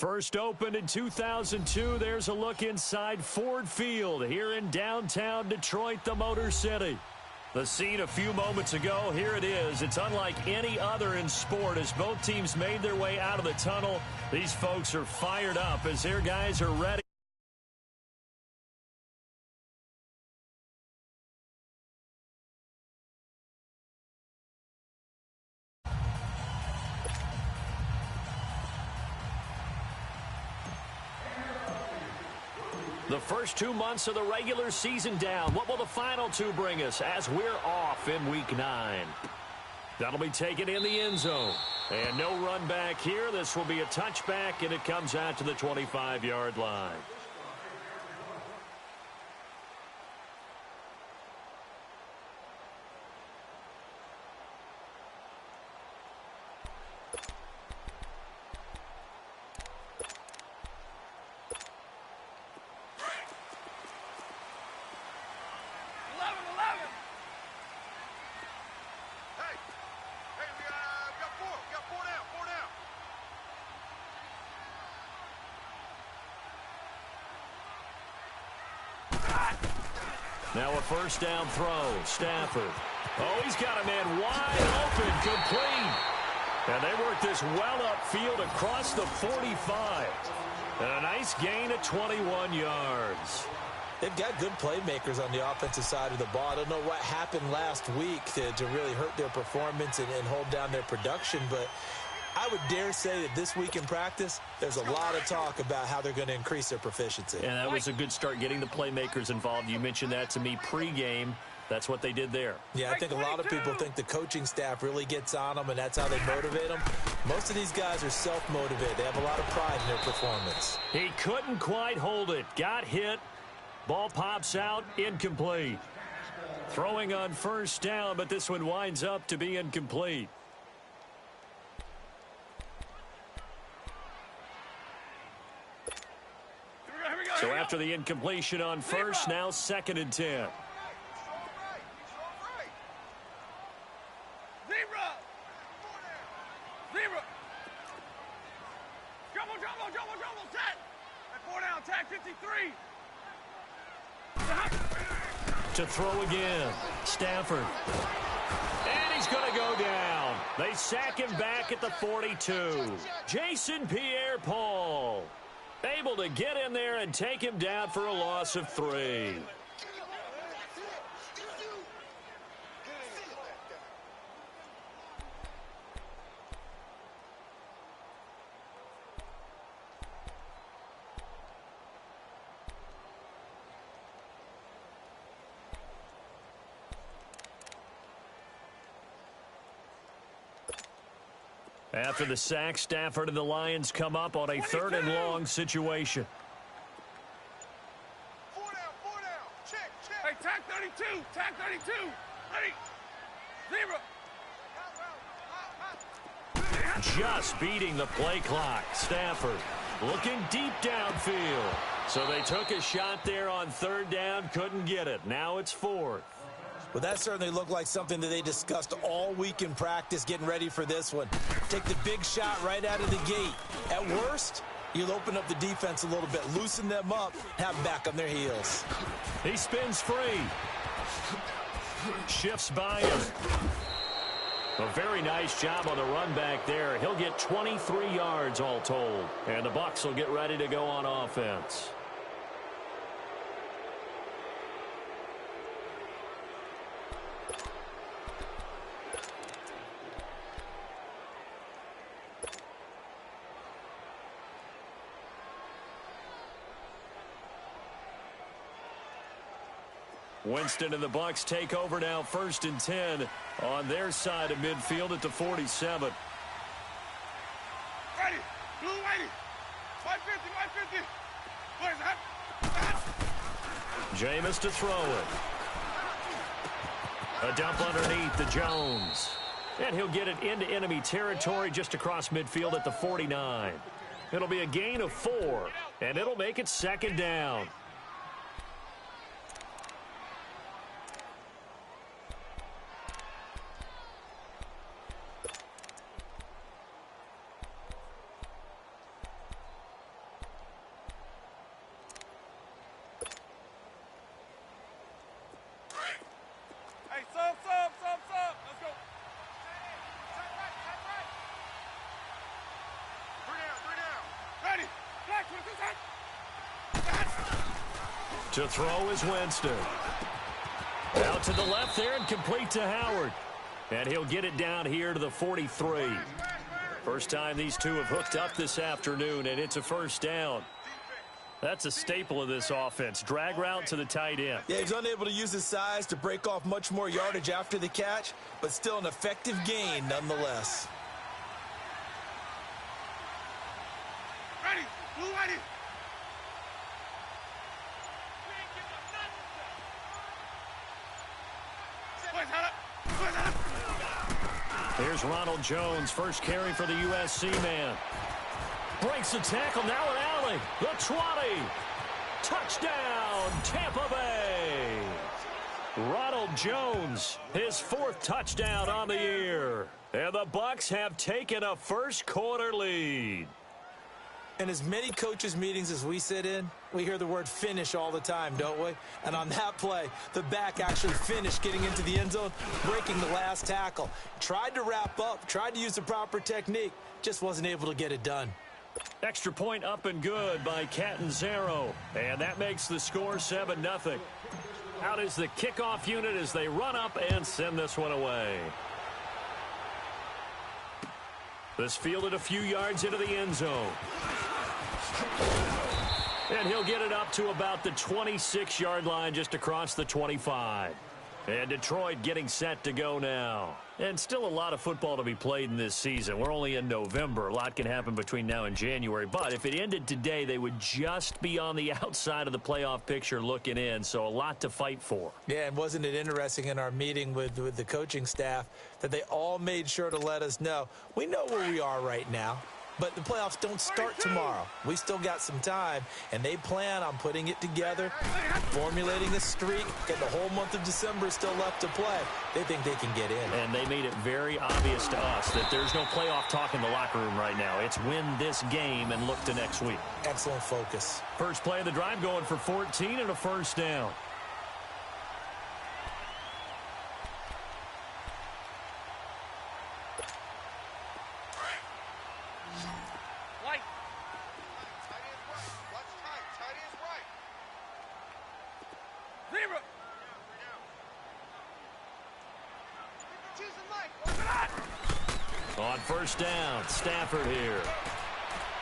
First opened in 2002, there's a look inside Ford Field here in downtown Detroit, the Motor City. The scene a few moments ago, here it is. It's unlike any other in sport as both teams made their way out of the tunnel. These folks are fired up as their guys are ready. The first 2 months of the regular season down. What will the final two bring us as we're off in Week 9? That'll be taken in the end zone. And no run back here. This will be a touchback, and it comes out to the 25-yard line. Now a first down throw. Stafford. Oh, he's got a man wide open. Complete. And they work this well upfield across the 45. And a nice gain of 21 yards. They've got good playmakers on the offensive side of the ball. I don't know what happened last week to really hurt their performance and hold down their production, but I would dare say that this week in practice, there's a lot of talk about how they're going to increase their proficiency. And that was a good start, getting the playmakers involved. You mentioned that to me pregame. That's what they did there. Yeah, I think a lot of people think the coaching staff really gets on them, and that's how they motivate them. Most of these guys are self-motivated. They have a lot of pride in their performance. He couldn't quite hold it. Got hit. Ball pops out. Incomplete. Throwing on first down, but this one winds up to be incomplete. So after the incompletion on first, now 2nd and 10. To throw again. Stafford. And he's going to go down. They sack him back at the 42. Jason Pierre-Paul able to get in there and take him down for a loss of 3. After the sack, Stafford and the Lions come up on a 3rd and long situation. 4 down. Check. Hey, tag 32. Ready? 0. Just beating the play clock. Stafford looking deep downfield. So they took a shot there on 3rd down, couldn't get it. Now it's 4th. Well, that certainly looked like something that they discussed all week in practice, getting ready for this one. Take the big shot right out of the gate. At worst, you'll open up the defense a little bit, loosen them up, have them back on their heels. He spins free. Shifts by him. A very nice job on the run back there. He'll get 23 yards all told. And the Bucs will get ready to go on offense. Winston and the Bucs take over now, 1st and 10 on their side of midfield at the 47. Ready. Blue waiting. 150. Where's that? Jameis to throw it. A dump underneath to Jones. And he'll get it into enemy territory just across midfield at the 49. It'll be a gain of 4, and it'll make it 2nd down. To throw is Winston. Out to the left there and complete to Howard. And he'll get it down here to the 43. First time these two have hooked up this afternoon, and it's a first down. That's a staple of this offense. Drag route to the tight end. Yeah, he's unable to use his size to break off much more yardage after the catch, but still an effective gain nonetheless. Ready, blue ready. Here's Ronald Jones, first carry for the USC man. Breaks the tackle, now an alley. The 20. Touchdown, Tampa Bay. Ronald Jones, his fourth touchdown on the year. And the Bucs have taken a first quarter lead. In as many coaches' meetings as we sit in, we hear the word finish all the time, don't we? And on that play, the back actually finished getting into the end zone, breaking the last tackle. Tried to wrap up, tried to use the proper technique, just wasn't able to get it done. Extra point up and good by Catanzaro. And that makes the score 7-0. Out is the kickoff unit as they run up and send this one away. This fielded a few yards into the end zone. And he'll get it up to about the 26-yard line, just across the 25. And Detroit getting set to go now. And still a lot of football to be played in this season. We're only in November. A lot can happen between now and January. But if it ended today, they would just be on the outside of the playoff picture looking in. So a lot to fight for. Yeah, and wasn't it interesting in our meeting with the coaching staff that they all made sure to let us know, we know where we are right now. But the playoffs don't start tomorrow. We still got some time, and they plan on putting it together, formulating a streak, getting the whole month of December still left to play. They think they can get in. And they made it very obvious to us that there's no playoff talk in the locker room right now. It's win this game and look to next week. Excellent focus. First play of the drive going for 14 and a first down. On first down, Stafford here.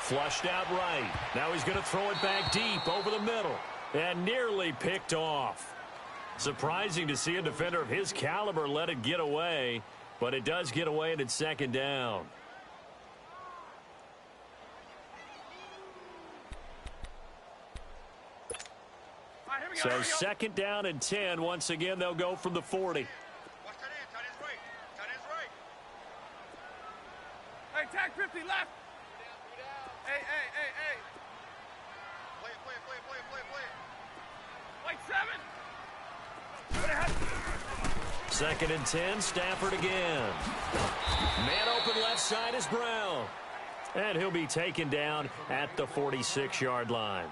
Flushed out right. Now he's going to throw it back deep over the middle. And nearly picked off. Surprising to see a defender of his caliber let it get away. But it does get away and it's second down. So second down and 10. Once again, they'll go from the 40. Hey, tag 50 left. Hey. Play 7. Second and 10, Stafford again. Man open left side is Brown. And he'll be taken down at the 46-yard line.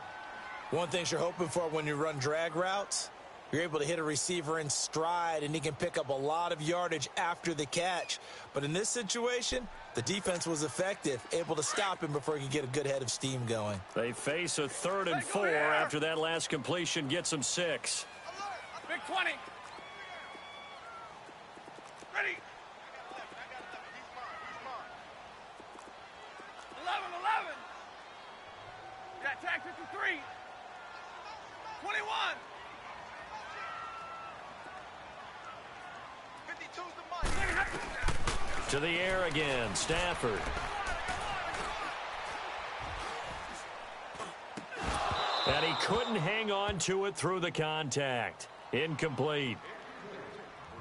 One thing you're hoping for when you run drag routes, you're able to hit a receiver in stride, and he can pick up a lot of yardage after the catch. But in this situation, the defense was effective, able to stop him before he could get a good head of steam going. They face a 3rd and 4 after that last completion gets them 6. Big 20. Ready. 11. Yeah, tag 53. 21. 52's the money. To the air again, Stafford. And he couldn't hang on to it through the contact. Incomplete.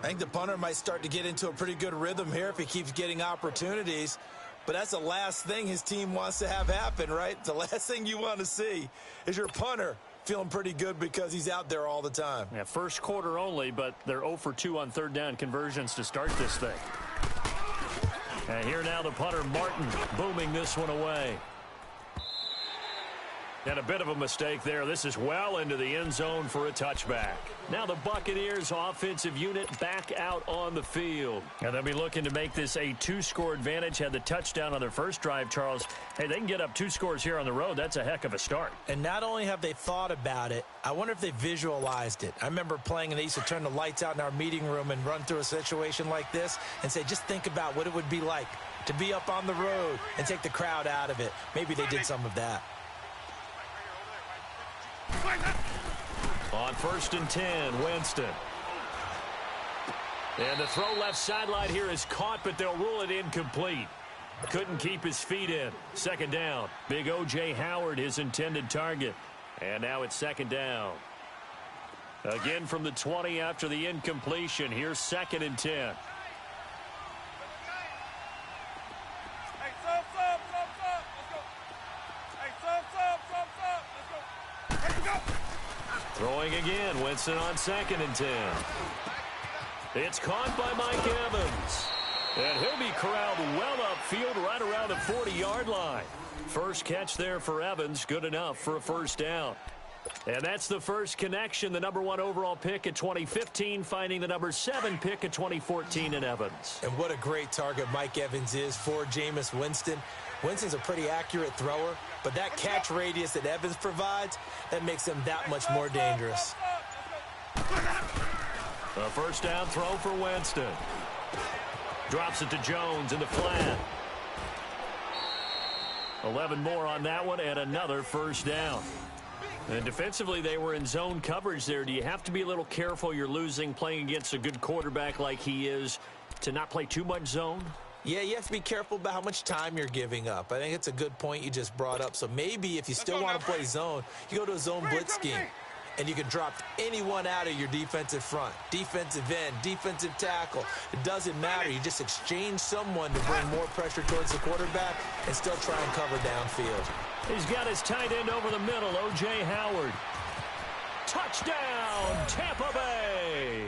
I think the punter might start to get into a pretty good rhythm here if he keeps getting opportunities. But that's the last thing his team wants to have happen, right? The last thing you want to see is your punter feeling pretty good because he's out there all the time. Yeah, first quarter only, but they're 0 for 2 on third down conversions to start this thing. And here now the punter, Martin, booming this one away. And a bit of a mistake there. This is well into the end zone for a touchback. Now the Buccaneers offensive unit back out on the field. And they'll be looking to make this a 2-score advantage. Had the touchdown on their first drive, Charles. Hey, they can get up 2 scores here on the road. That's a heck of a start. And not only have they thought about it, I wonder if they visualized it. I remember playing and they used to turn the lights out in our meeting room and run through a situation like this and say, just think about what it would be like to be up on the road and take the crowd out of it. Maybe they did some of that. On 1st and 10, Winston. And the throw left sideline here is caught, but they'll rule it incomplete. Couldn't keep his feet in. 2nd down. Big O.J. Howard, his intended target. And now it's 2nd down. Again from the 20 after the incompletion. Here's 2nd and 10. Throwing again, Winston on 2nd and 10. It's caught by Mike Evans. And he'll be corralled well upfield right around the 40-yard line. First catch there for Evans, good enough for a 1st down. And that's the first connection, the number 1 overall pick at 2015, finding the number 7 pick at 2014 in Evans. And what a great target Mike Evans is for Jameis Winston. Winston's a pretty accurate thrower, but that catch radius that Evans provides, that makes him that much more dangerous. A 1st down throw for Winston. Drops it to Jones in the flat. 11 more on that one and another 1st down. And defensively, they were in zone coverage there. Do you have to be a little careful? You're losing playing against a good quarterback like he is to not play too much zone? Yeah, you have to be careful about how much time you're giving up. I think it's a good point you just brought up. So maybe if you still want to play zone, you go to a zone blitz scheme. And you can drop anyone out of your defensive front. Defensive end, defensive tackle. It doesn't matter. You just exchange someone to bring more pressure towards the quarterback and still try and cover downfield. He's got his tight end over the middle, O.J. Howard. Touchdown, Tampa Bay.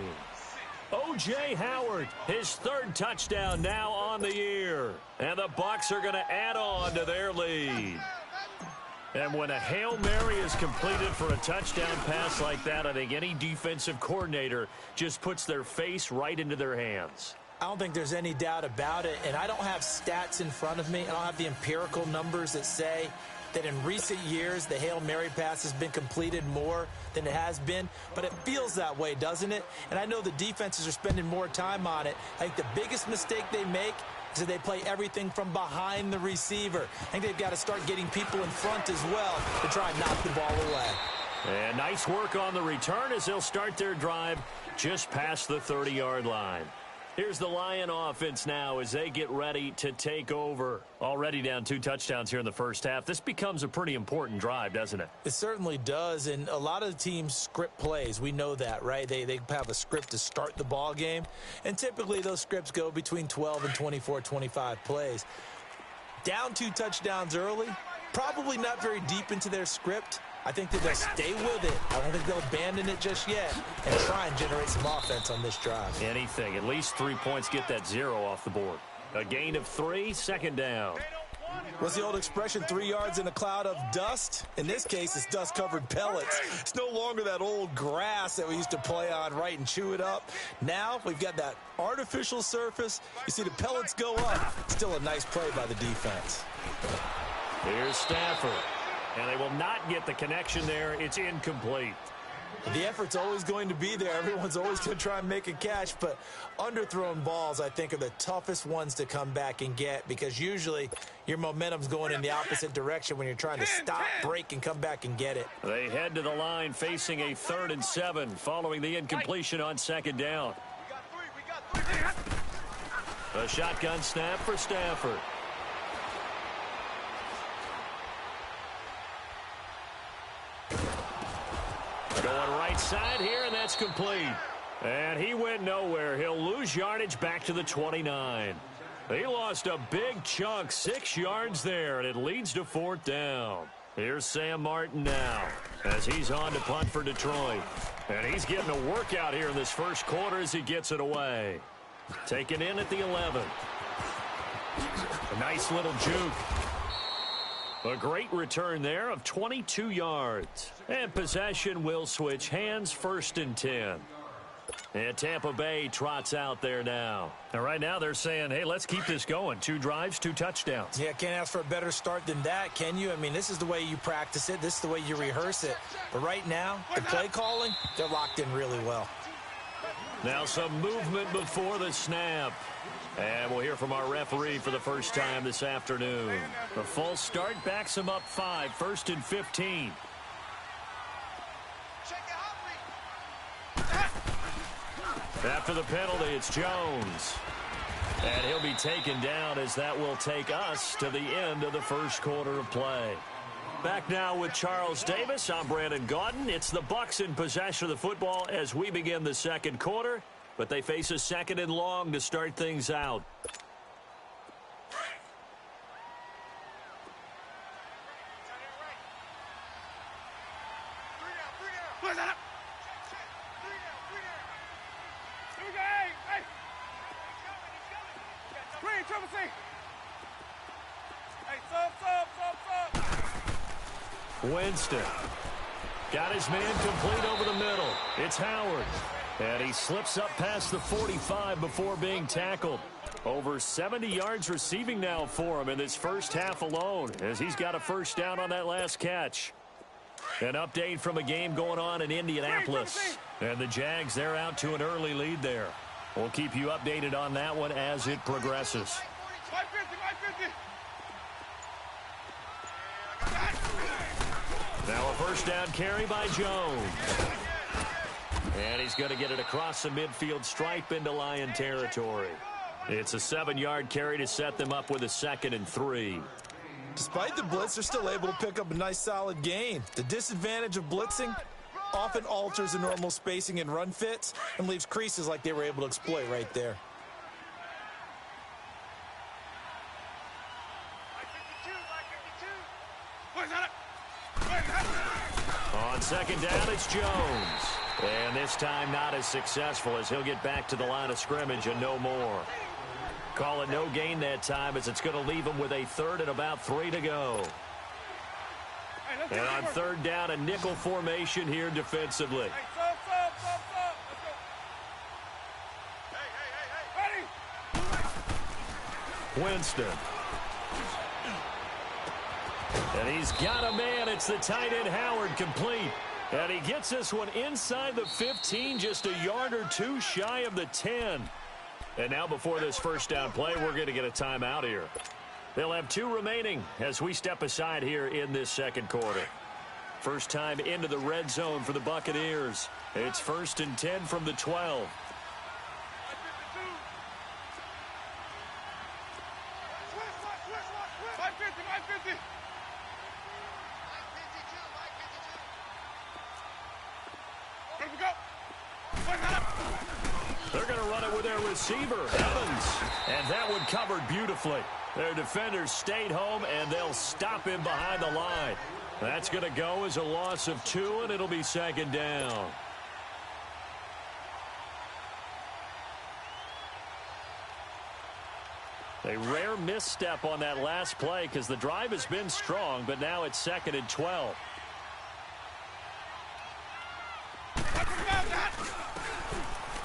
O.J. Howard, his 3rd touchdown now on the year. And the Bucs are going to add on to their lead. And when a Hail Mary is completed for a touchdown pass like that, I think any defensive coordinator just puts their face right into their hands. I don't think there's any doubt about it, and I don't have stats in front of me. I don't have the empirical numbers that say that in recent years the Hail Mary pass has been completed more than it has been, but it feels that way, doesn't it? And I know the defenses are spending more time on it. I think the biggest mistake they make is that they play everything from behind the receiver. I think they've got to start getting people in front as well to try and knock the ball away. And nice work on the return as they'll start their drive just past the 30-yard line. Here's the Lion offense now as they get ready to take over. Already down 2 touchdowns here in the first half. This becomes a pretty important drive, doesn't it? It certainly does, and a lot of the teams script plays. We know that, right? They have a script to start the ball game, and typically those scripts go between 12 and 24, 25 plays. Down 2 touchdowns early, probably not very deep into their script. I think that they'll stay with it. I don't think they'll abandon it just yet and try and generate some offense on this drive. Anything. At least 3 points, get that 0 off the board. A gain of 3, 2nd down. What's the old expression, 3 yards in a cloud of dust? In this case, it's dust-covered pellets. It's no longer that old grass that we used to play on, right, and chew it up. Now we've got that artificial surface. You see the pellets go up. Still a nice play by the defense. Here's Stafford. And they will not get the connection there. It's incomplete. The effort's always going to be there. Everyone's always going to try and make a catch, but underthrown balls, I think, are the toughest ones to come back and get because usually your momentum's going in the opposite direction when you're trying to stop, break, and come back and get it. They head to the line facing a 3rd and 7 following the incompletion on 2nd down. A shotgun snap for Stafford. Going right side here, and that's complete. And he went nowhere. He'll lose yardage back to the 29. He lost a big chunk, 6 yards there, and it leads to 4th down. Here's Sam Martin now as he's on to punt for Detroit. And he's getting a workout here in this first quarter as he gets it away. Taken in at the 11. A nice little juke. A great return there of 22 yards. And possession will switch hands, 1st and 10. And Tampa Bay trots out there now. And right now they're saying, hey, let's keep this going. 2 drives, 2 touchdowns. Yeah, can't ask for a better start than that, can you? I mean, this is the way you practice it. This is the way you rehearse it. But right now, the play calling, they're locked in really well. Now some movement before the snap. And we'll hear from our referee for the first time this afternoon. The false start backs him up 5, 1st and 15. After the penalty, it's Jones. And he'll be taken down as that will take us to the end of the first quarter of play. Back now with Charles Davis. I'm Brandon Gaudin. It's the Bucs in possession of the football as we begin the second quarter. But they face a 2nd and long to start things out. Winston got his man complete over the middle. It's Howard. And he slips up past the 45 before being tackled. Over 70 yards receiving now for him in this first half alone as he's got a first down on that last catch. An update from a game going on in Indianapolis. And the Jags, they're out to an early lead there. We'll keep you updated on that one as it progresses. Now a first down carry by Jones. And he's going to get it across the midfield stripe into Lion territory. It's a 7-yard carry to set them up with a 2nd and 3. Despite the blitz, they're still able to pick up a nice solid gain. The disadvantage of blitzing often alters the normal spacing and run fits and leaves creases like they were able to exploit right there. On 2nd down, it's Jones. And this time not as successful as he'll get back to the line of scrimmage and no more. Call it no gain that time as it's going to leave him with a 3rd and about 3 to go. And on 3rd down, a nickel formation here defensively. Winston. And he's got a man. It's the tight end Howard complete. And he gets this one inside the 15, just a yard or 2 shy of the 10. And now before this first down play, we're going to get a timeout here. They'll have 2 remaining as we step aside here in this second quarter. First time into the red zone for the Buccaneers. It's 1st and 10 from the 12. They're going to run it with their receiver, Evans. And that one covered beautifully. Their defenders stayed home, and they'll stop him behind the line. That's going to go as a loss of 2, and it'll be 2nd down. A rare misstep on that last play because the drive has been strong, but now it's 2nd and 12.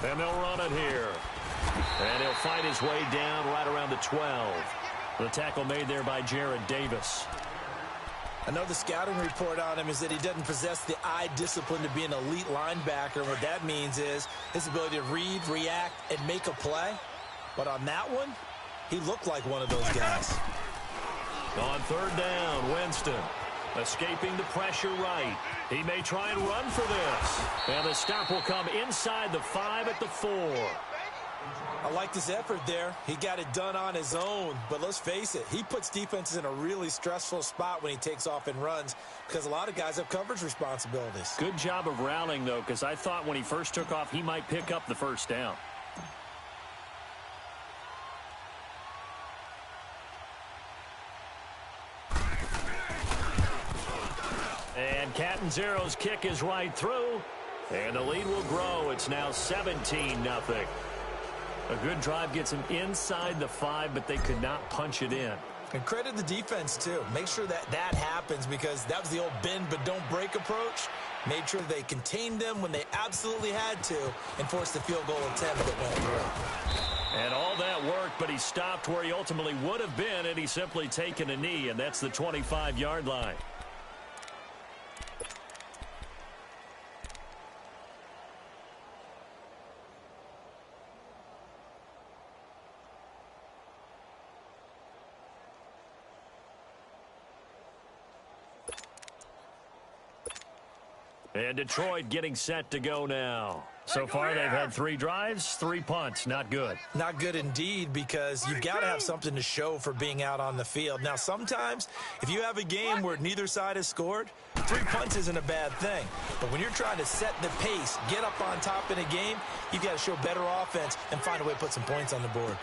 And they'll run it here. And he'll fight his way down right around the 12. The tackle made there by Jared Davis. I know the scouting report on him is that he doesn't possess the eye discipline to be an elite linebacker. And what that means is his ability to read, react, and make a play. But on that one, he looked like one of those guys. On 3rd down, Winston escaping the pressure right. He may try and run for this. And the stop will come inside the 5 at the 4. I liked his effort there. He got it done on his own. But let's face it, he puts defenses in a really stressful spot when he takes off and runs because a lot of guys have coverage responsibilities. Good job of rallying, though, because I thought when he first took off, he might pick up the first down. And Catanzaro's kick is right through. And the lead will grow. It's now 17-0. A good drive gets him inside the 5, but they could not punch it in. And credit the defense, too. Make sure that happens, because that was the old bend but don't break approach. Made sure they contained them when they absolutely had to and forced the field goal attempt that went through. And all that worked, but he stopped where he ultimately would have been, and he's simply taken a knee, and that's the 25-yard line. And Detroit getting set to go now. So far, they've had 3 drives, 3 punts. Not good. Not good indeed, because you've got to have something to show for being out on the field. Now, sometimes, if you have a game where neither side has scored, 3 punts isn't a bad thing. But when you're trying to set the pace, get up on top in a game, you've got to show better offense and find a way to put some points on the board.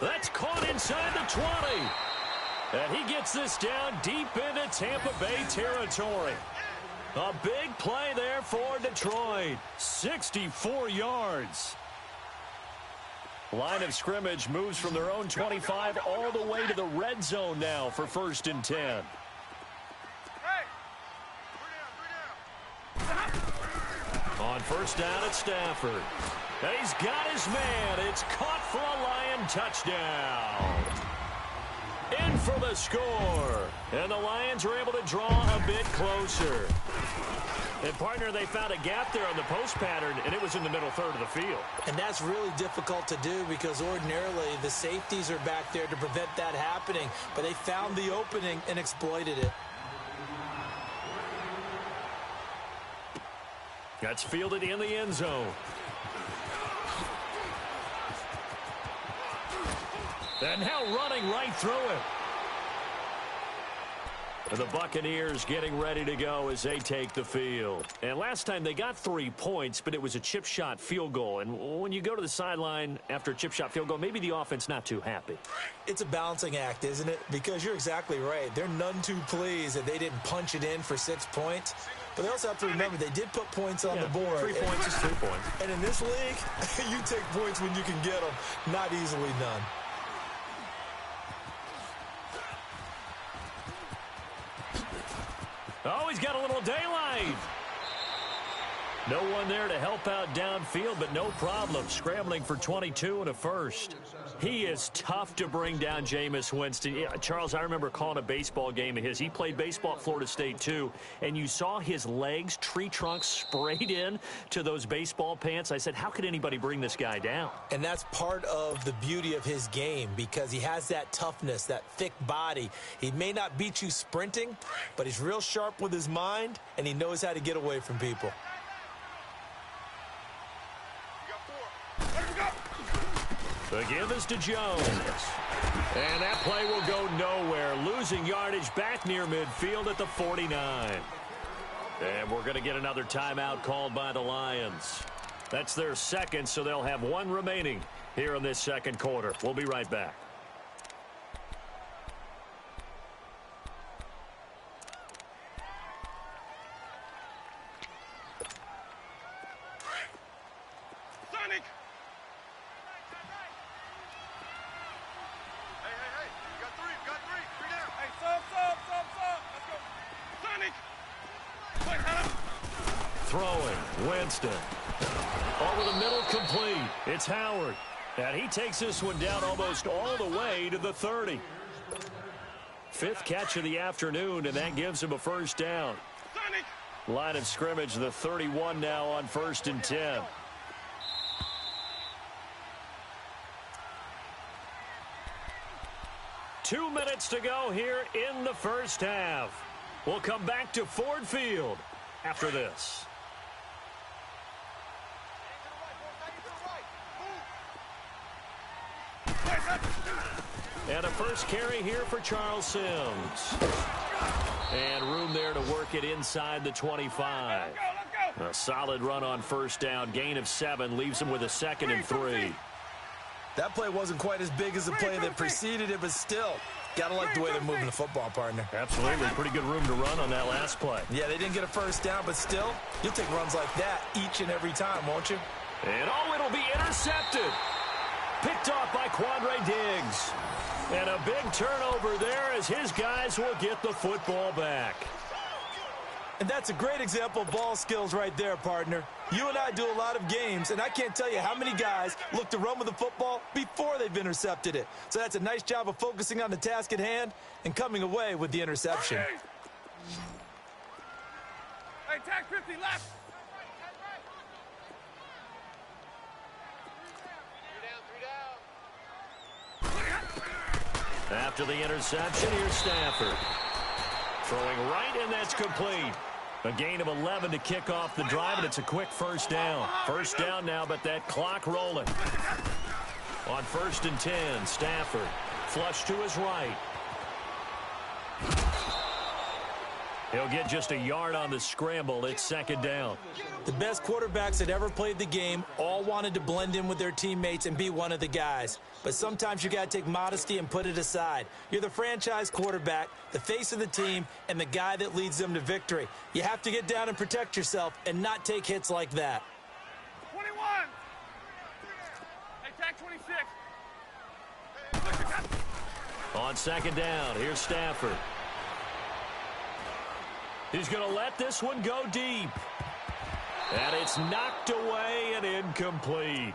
That's caught inside the 20. And he gets this down deep into Tampa Bay territory. A big play there for Detroit. 64 yards. Line of scrimmage moves from their own 25 all the way to the red zone now for 1st and 10. Hey! 3 down. On 1st down at Stafford. And he's got his man. It's caught for a Lion touchdown. In for the score. And the Lions are able to draw a bit closer. And, partner, they found a gap there on the post pattern, and it was in the middle third of the field. And that's really difficult to do, because ordinarily the safeties are back there to prevent that happening. But they found the opening and exploited it. That's fielded in the end zone. And now running right through it. The Buccaneers getting ready to go as they take the field. And last time they got 3 points, but it was a chip shot field goal. And when you go to the sideline after a chip shot field goal, maybe the offense not too happy. It's a balancing act, isn't it? Because you're exactly right. They're none too pleased that they didn't punch it in for 6 points. But they also have to remember they did put points on the board. 3 points is 3 points. And in this league, you take points when you can get them, not easily done. Oh, he's got a little daylight. No one there to help out downfield, but no problem. Scrambling for 22 and a first. He is tough to bring down, Jameis Winston. Yeah, Charles, I remember calling a baseball game of his. He played baseball at Florida State, too, and you saw his legs, tree trunks sprayed in to those baseball pants. I said, how could anybody bring this guy down? And that's part of the beauty of his game, because he has that toughness, that thick body. He may not beat you sprinting, but he's real sharp with his mind, and he knows how to get away from people. The give is to Jones. And that play will go nowhere. Losing yardage back near midfield at the 49. And we're going to get another timeout called by the Lions. That's their second, so they'll have 1 remaining here in this second quarter. We'll be right back. Over the middle, complete. It's Howard. And he takes this one down almost all the way to the 30. 5th catch of the afternoon, and that gives him a first down. Line of scrimmage, the 31 now on 1st and 10. Two minutes to go here in the first half. We'll come back to Ford Field after this. And a first carry here for Charles Sims. And room there to work it inside the 25. A solid run on first down. Gain of 7 leaves him with a 2nd and 3. That play wasn't quite as big as the play that preceded it, but still, got to like the way they're moving the football, partner. Absolutely. Pretty good room to run on that last play. Yeah, they didn't get a first down, but still, you'll take runs like that each and every time, won't you? And oh, it'll be intercepted. Picked off by Quandre Diggs. And a big turnover there as his guys will get the football back. And that's a great example of ball skills right there, partner. You and I do a lot of games, and I can't tell you how many guys look to run with the football before they've intercepted it. So that's a nice job of focusing on the task at hand and coming away with the interception. Hey, tag 50 left. After the interception, here's Stafford. Throwing right, and that's complete. A gain of 11 to kick off the drive, and it's a quick first down. First down now, but that clock rolling. On 1st and 10, Stafford. Flush to his right. He'll get just a yard on the scramble. It's 2nd down. The best quarterbacks that ever played the game all wanted to blend in with their teammates and be one of the guys. But sometimes you got to take modesty and put it aside. You're the franchise quarterback, the face of the team, and the guy that leads them to victory. You have to get down and protect yourself and not take hits like that. 21. Hey, tag 26. On 2nd down, here's Stafford. He's going to let this one go deep. And it's knocked away and incomplete.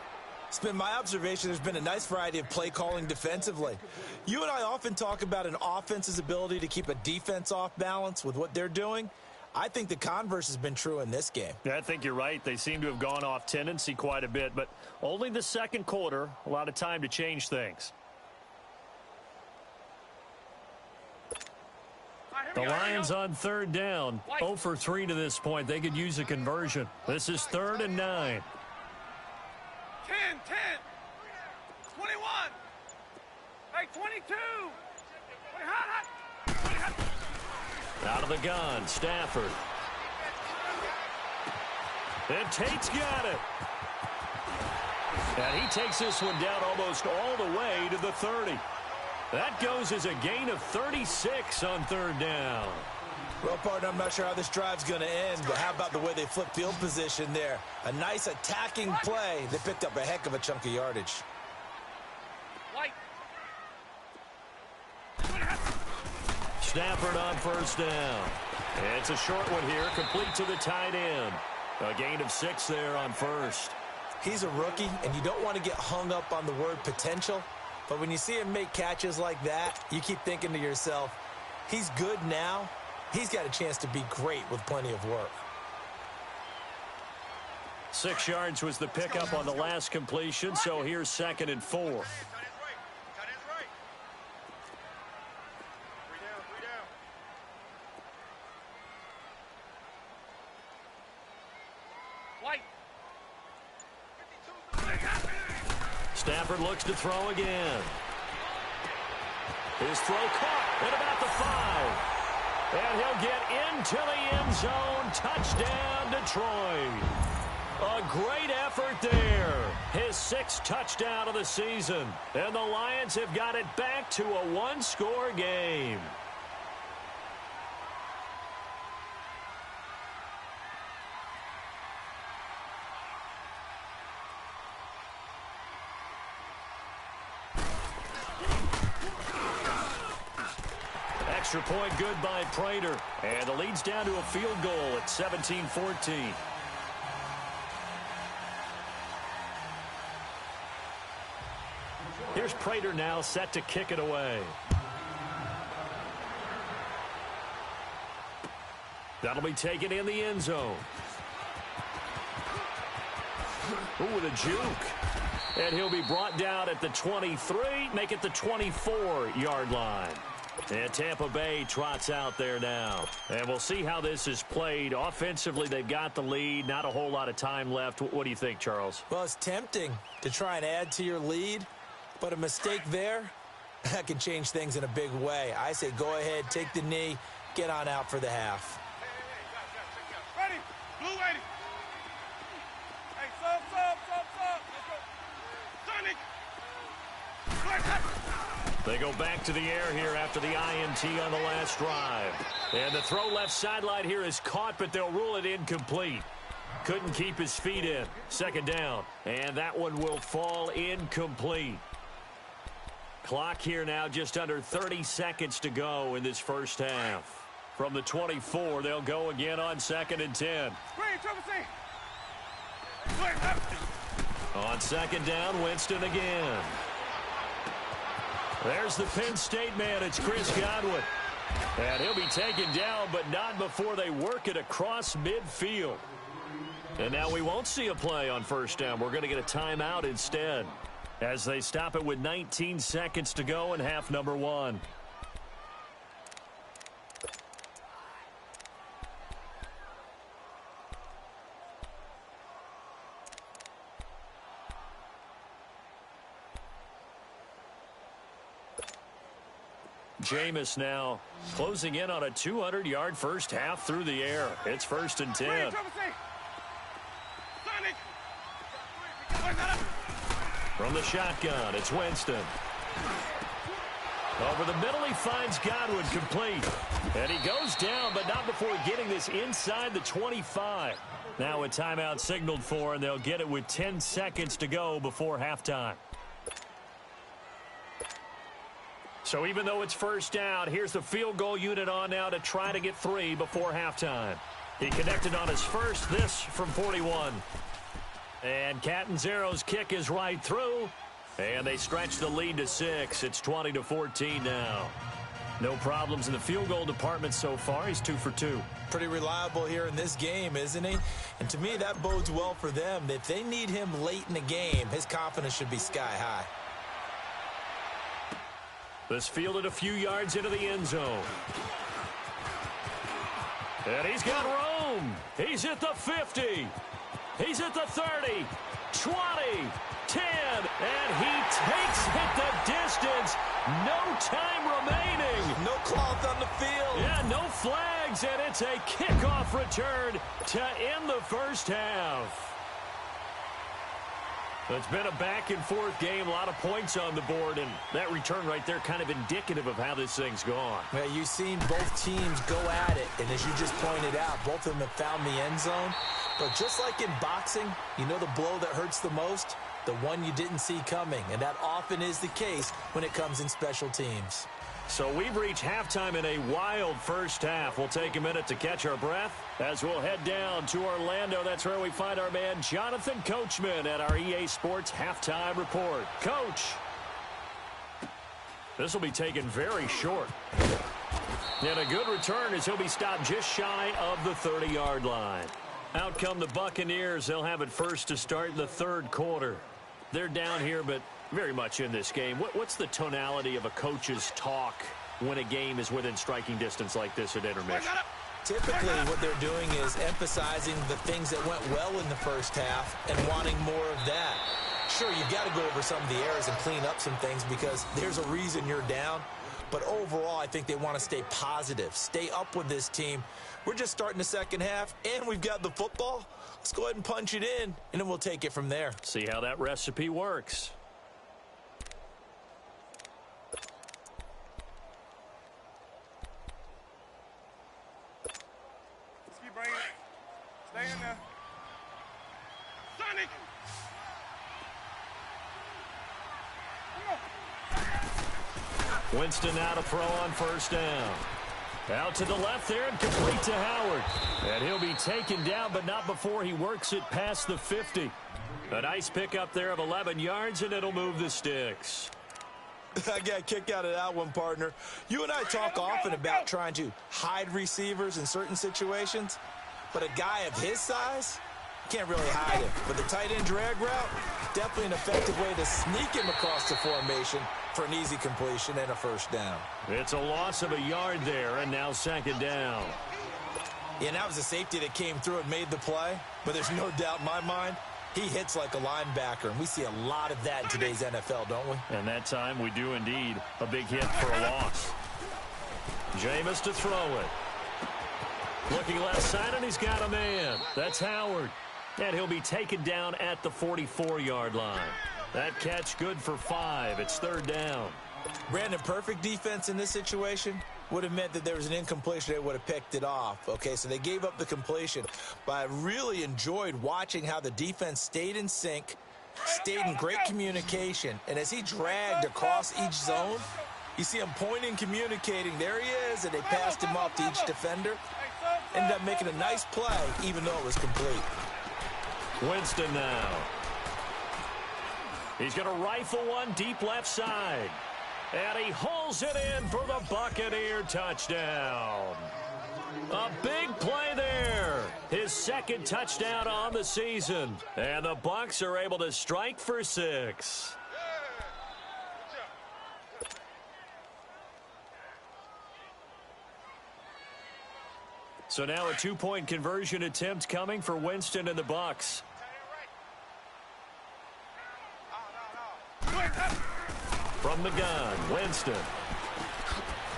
It's been my observation there's been a nice variety of play calling defensively. You and I often talk about an offense's ability to keep a defense off balance with what they're doing. I think the converse has been true in this game. Yeah, I think you're right. They seem to have gone off tendency quite a bit, but only the 2nd quarter, a lot of time to change things. The Lions on 3rd down, 0 for 3 to this point. They could use a conversion. This is 3rd and 9. 10, 21. Hey, 22. Out of the gun, Stafford. And Tate's got it. And he takes this one down almost all the way to the 30. That goes as a gain of 36 on 3rd down. Well, partner, I'm not sure how this drive's going to end, but how about the way they flip field position there? A nice attacking play. They picked up a heck of a chunk of yardage. Stafford on 1st down. It's a short one here, complete to the tight end. A gain of 6 there on 1st. He's a rookie, and you don't want to get hung up on the word potential. But when you see him make catches like that, you keep thinking to yourself, he's good now. He's got a chance to be great with plenty of work. 6 yards was the pickup on the last completion, so here's 2nd and 4. Stafford looks to throw again. His throw caught at about the 5. And he'll get into the end zone. Touchdown, Detroit. A great effort there. His 6th touchdown of the season. And the Lions have got it back to a 1-score game. Extra point good by Prater. And the lead's down to a field goal at 17-14. Here's Prater now set to kick it away. That'll be taken in the end zone. Ooh, with a juke. And he'll be brought down at the 23, make it the 24-yard line. And Tampa Bay trots out there now. And we'll see how this is played. Offensively, they've got the lead. Not a whole lot of time left. What do you think, Charles? Well, it's tempting to try and add to your lead, but a mistake there, that can change things in a big way. I say go ahead, take the knee, get on out for the half. Ready. Blue ready. Hey, sub. Let's go. Sonic. They go back to the air here after the INT on the last drive. And the throw left sideline here is caught, but they'll rule it incomplete. Couldn't keep his feet in. Second down. And that one will fall incomplete. Clock here now just under 30 seconds to go in this first half. From the 24, they'll go again on 2nd and 10. On 2nd down, Winston again. There's the Penn State man. It's Chris Godwin. And he'll be taken down, but not before they work it across midfield. And now we won't see a play on first down. We're going to get a timeout instead, as they stop it with 19 seconds to go in half number 1. Jameis now closing in on a 200-yard first half through the air. It's 1st and 10. From the shotgun, it's Winston. Over the middle, he finds Godwin complete. And he goes down, but not before getting this inside the 25. Now a timeout signaled for, and they'll get it with 10 seconds to go before halftime. So even though it's first down, here's the field goal unit on now to try to get 3 before halftime. He connected on his first, this from 41. And Catanzaro's kick is right through. And they stretch the lead to 6. It's 20-14 now. No problems in the field goal department so far. He's 2 for 2. Pretty reliable here in this game, isn't he? And to me, that bodes well for them. If they need him late in the game, his confidence should be sky high. This fielded a few yards into the end zone. And he's got room. He's at the 50. He's at the 30, 20, 10, and he takes it the distance. No time remaining. No cloth on the field. Yeah, no flags, and it's a kickoff return to end the first half. It's been a back-and-forth game, a lot of points on the board, and that return right there kind of indicative of how this thing's gone. Well, you've seen both teams go at it, and as you just pointed out, both of them have found the end zone. But just like in boxing, you know the blow that hurts the most? The one you didn't see coming, and that often is the case when it comes in special teams. So we've reached halftime in a wild first half. We'll take a minute to catch our breath as we'll head down to Orlando. That's where we find our man Jonathan Coachman at our EA Sports Halftime Report. Coach, this will be taken very short. And a good return as he'll be stopped just shy of the 30-yard line. Out come the Buccaneers. They'll have it first to start the third quarter. They're down here, but very much in this game. What's the tonality of a coach's talk when a game is within striking distance like this at intermission? Typically, what they're doing is emphasizing the things that went well in the first half and wanting more of that. Sure, you've got to go over some of the errors and clean up some things because there's a reason you're down. But overall, I think they want to stay positive, stay up with this team. We're just starting the second half, and we've got the football. Let's go ahead and punch it in, and then we'll take it from there. See how that recipe works. Let's keep bringing it. Stay in there. Sonic! Winston now to throw on first down. Out to the left there and complete to Howard. And he'll be taken down, but not before he works it past the 50. A nice pickup there of 11 yards, and it'll move the sticks. I got a kick out of that one, partner. You and I talk often about trying to hide receivers in certain situations, but a guy of his size can't really hide him. But the tight end drag route, definitely an effective way to sneak him across the formation for an easy completion and a first down. It's a loss of a yard there, and now second down. Yeah, that was a safety that came through and made the play, but there's no doubt in my mind, he hits like a linebacker, and we see a lot of that in today's NFL, don't we? And that time we do indeed. A big hit for a loss. Jameis to throw it. Looking left side, and he's got a man. That's Howard. And he'll be taken down at the 44-yard line. That catch good for 5. It's third down. Brandon, perfect defense in this situation. would have meant that there was an incompletion. They would have picked it off. Okay, so they gave up the completion. But I really enjoyed watching how the defense stayed in sync, stayed in great communication. And as he dragged across each zone, you see him pointing, communicating. There he is, and they passed him off to each defender. Ended up making a nice play, even though it was complete. Winston now. He's going to rifle one deep left side. And he hauls it in for the Buccaneer touchdown. A big play there. His second touchdown on the season. And the Bucs are able to strike for 6. So now a 2-point conversion attempt coming for Winston and the Bucs. From the gun, Winston.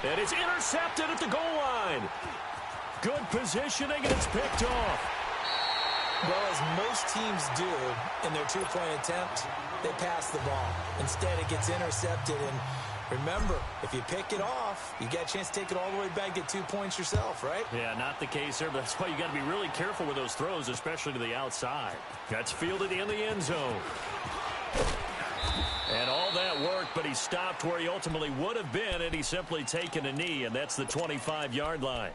And it's intercepted at the goal line. Good positioning, and it's picked off. Well, as most teams do in their 2-point attempt, they pass the ball. Instead, it gets intercepted. And remember, if you pick it off, you get a chance to take it all the way back, get 2 points yourself, right? Yeah, not the case here, but that's why you got to be really careful with those throws, especially to the outside. That's fielded in the end zone. And all that worked, but he stopped where he ultimately would have been, and he's simply taken a knee, and that's the 25-yard line.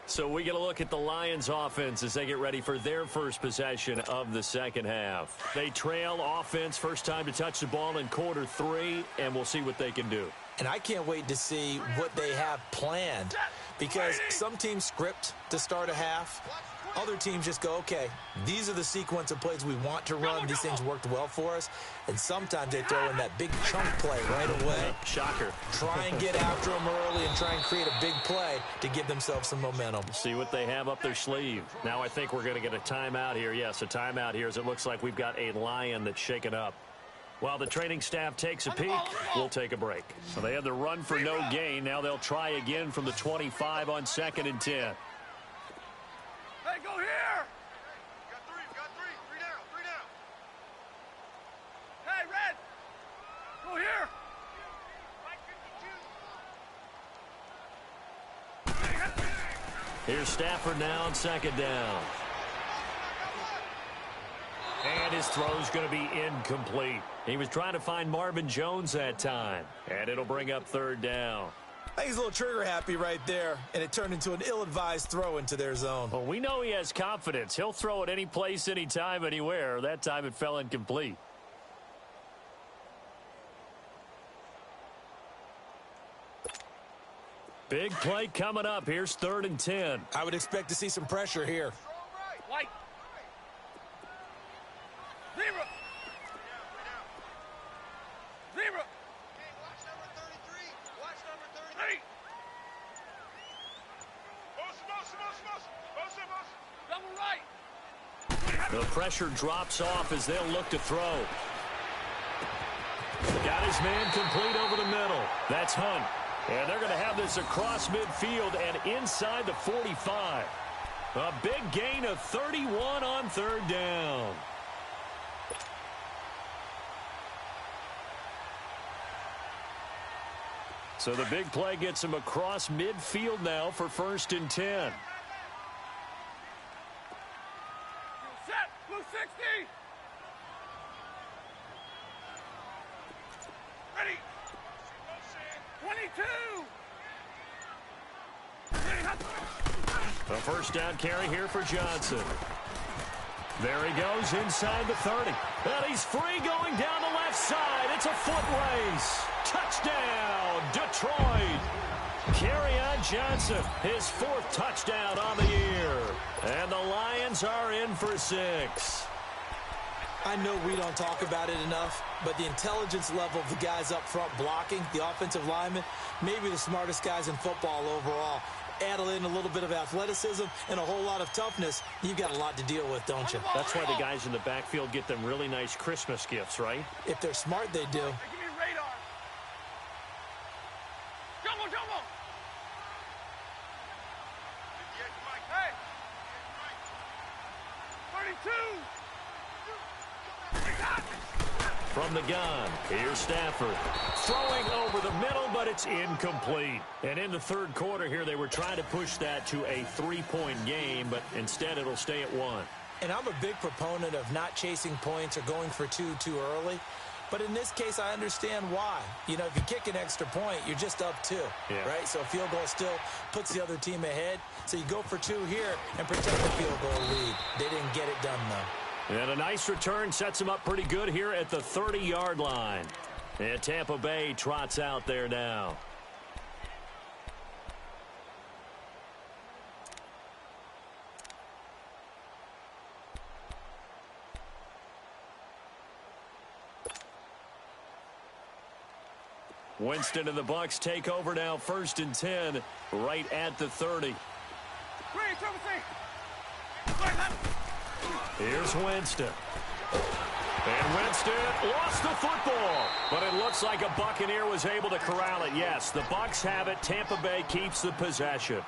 So we get a look at the Lions offense as they get ready for their first possession of the second half. They trail offense, first time to touch the ball in quarter 3, and we'll see what they can do. And I can't wait to see what they have planned, because some teams script to start a half. Other teams just go, okay, these are the sequence of plays we want to run. These things worked well for us. And sometimes they throw in that big chunk play right away. Shocker. Try and get after them early and try and create a big play to give themselves some momentum. See what they have up their sleeve. Now I think we're going to get a timeout here. Yes, a timeout here as it looks like we've got a Lion that's shaken up. While the training staff takes a peek, we'll take a break. So they had the run for no gain. Now they'll try again from the 25 on 2nd and 10. Hey, go here! Got three. Three down. Hey, Red! Go here! Here's Stafford now on 2nd down. And his throw's going to be incomplete. He was trying to find Marvin Jones that time. And it'll bring up 3rd down. I think he's a little trigger happy right there, and it turned into an ill-advised throw into their zone. Well, we know he has confidence. He'll throw it any place, anytime, anywhere. That time it fell incomplete. Big play coming up. Here's 3rd and 10. I would expect to see some pressure here. White. Zero. Watch number 33. Watch number 33. Double right. The pressure drops off as they'll look to throw. Got his man complete over the middle. That's Hunt. And they're going to have this across midfield and inside the 45. A big gain of 31 on 3rd down. So the big play gets him across midfield now for 1st and 10. Set. Blue 60. Ready. 22. A first down carry here for Johnson. There he goes inside the 30. And he's free going down the left side. It's a foot race. Touchdown, Detroit. Kerryon Johnson, his 4th touchdown on the year. And the Lions are in for 6. I know we don't talk about it enough, but the intelligence level of the guys up front blocking, the offensive linemen, maybe the smartest guys in football overall. Add in a little bit of athleticism and a whole lot of toughness, you've got a lot to deal with, don't you? That's why the guys in the backfield get them really nice Christmas gifts, right? If they're smart, they do. Hey, give me radar. Jumbo. Hey. 32. from the gun. Here's Stafford. Throwing over the middle, but it's incomplete. And in the third quarter here, they were trying to push that to a 3-point game, but instead it'll stay at 1. And I'm a big proponent of not chasing points or going for two too early. But in this case, I understand why. You know, if you kick an extra point, you're just up 2, right? So a field goal still puts the other team ahead. So you go for 2 here and protect the field goal lead. They didn't get it done, though. And a nice return sets them up pretty good here at the 30-yard line. And Tampa Bay trots out there now. Winston and the Bucs take over now, 1st and 10, right at the 30. Here's Winston. And Winston lost the football, but it looks like a Buccaneer was able to corral it. Yes, the Bucs have it. Tampa Bay keeps the possession.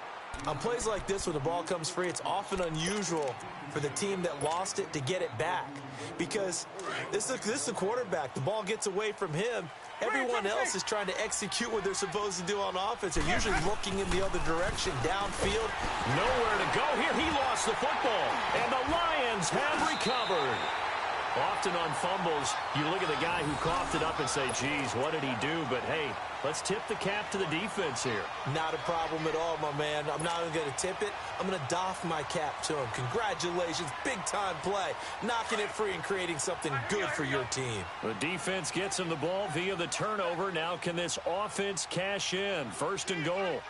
On plays like this, when the ball comes free, it's often unusual for the team that lost it to get it back. Because this is a quarterback. The ball gets away from him. Everyone else is trying to execute what they're supposed to do on offense. They're usually looking in the other direction, downfield. Nowhere to go here. He lost the football, and the Lions have recovered. Often on fumbles, you look at the guy who coughed it up and say, geez, what did he do? But, hey, let's tip the cap to the defense here. Not a problem at all, my man. I'm not even going to tip it. I'm going to doff my cap to him. Congratulations. Big-time play. Knocking it free and creating something good for your team. The defense gets him the ball via the turnover. Now can this offense cash in? 1st and goal.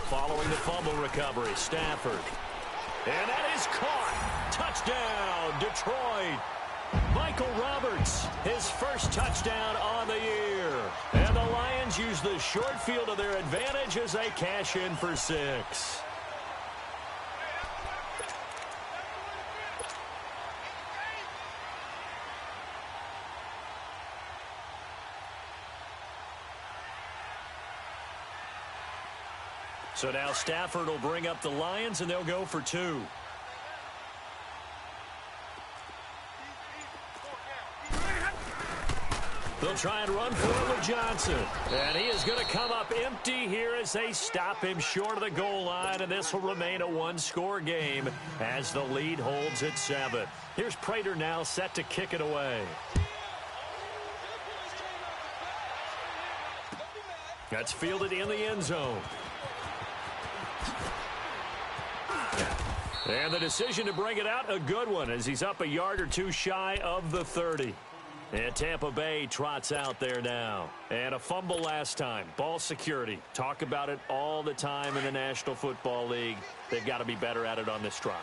Following the fumble recovery, Stafford. And that is caught. Touchdown, Detroit. Michael Roberts, his first touchdown on the year. And the Lions use the short field to their advantage as they cash in for 6. So now Stafford will bring up the Lions, and they'll go for 2. They'll try and run for it with Johnson. And he is going to come up empty here as they stop him short of the goal line, and this will remain a 1-score game as the lead holds at 7. Here's Prater now set to kick it away. That's fielded in the end zone. And the decision to bring it out, a good one, as he's up a yard or 2 shy of the 30. And Tampa Bay trots out there now. And a fumble last time. Ball security. Talk about it all the time in the National Football League. They've got to be better at it on this drive.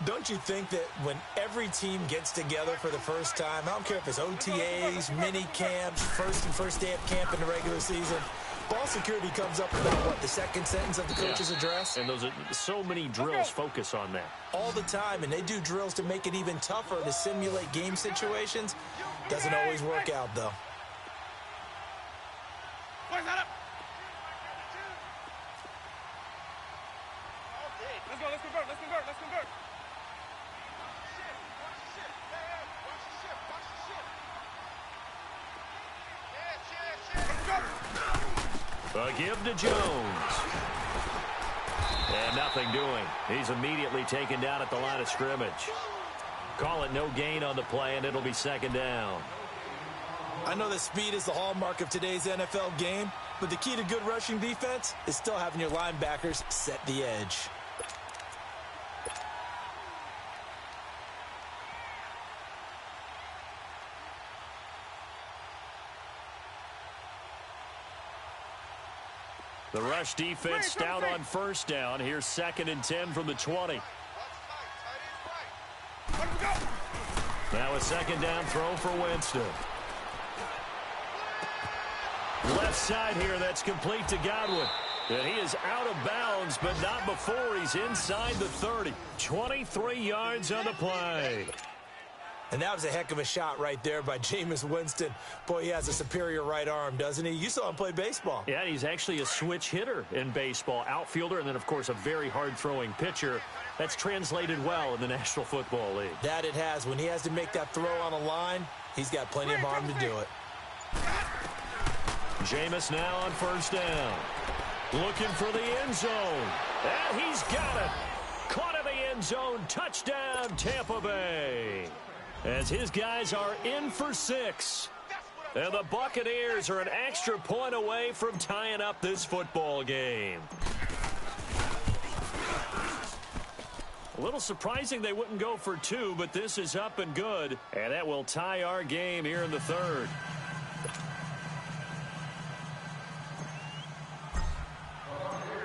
Don't you think that when every team gets together for the first time, I don't care if it's OTAs, mini camps, first day of camp in the regular season, ball security comes up about, what, the second sentence of the coach's address? And those are so many drills focus on that. All the time, and they do drills to make it even tougher to simulate game situations. Doesn't always work out, though. Let's go, let's convert. A give to Jones. And nothing doing. He's immediately taken down at the line of scrimmage. Call it no gain on the play, and it'll be 2nd down. I know that speed is the hallmark of today's NFL game, but the key to good rushing defense is still having your linebackers set the edge. The rush defense stout on 1st down. Here's 2nd and 10 from the 20. Now a 2nd down throw for Winston. Left side here, that's complete to Godwin. And he is out of bounds, but not before he's inside the 30. 23 yards on the play. And that was a heck of a shot right there by Jameis Winston. Boy, he has a superior right arm, doesn't he? You saw him play baseball. Yeah, he's actually a switch hitter in baseball. Outfielder, and then, of course, a very hard-throwing pitcher. That's translated well in the National Football League. That it has. When he has to make that throw on a line, he's got plenty of arm to do it. Jameis now on first down. Looking for the end zone. And he's got it. Caught in the end zone. Touchdown, Tampa Bay. As his guys are in for 6. And the Buccaneers are an extra point away from tying up this football game. A little surprising they wouldn't go for 2, but this is up and good. And that will tie our game here in the third.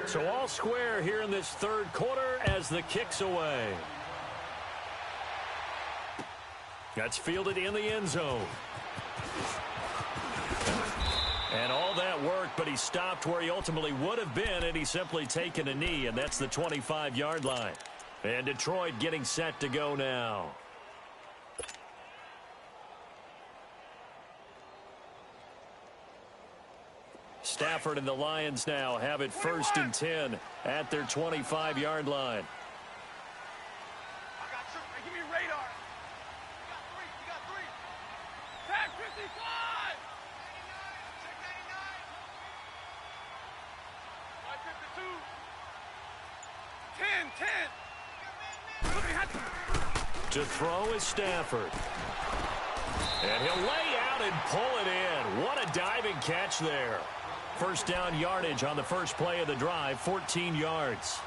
So all square here in this third quarter as the kick's away. That's fielded in the end zone. And all that work, but he stopped where he ultimately would have been, and he's simply taken a knee, and that's the 25-yard line. And Detroit getting set to go now. Stafford and the Lions now have it 1st and 10 at their 25-yard line. Give me radar. We got three. Tag 55. Check 92. 10. To throw is Stafford. And he'll lay out and pull it in. What a diving catch there. First down yardage on the first play of the drive, 14 yards.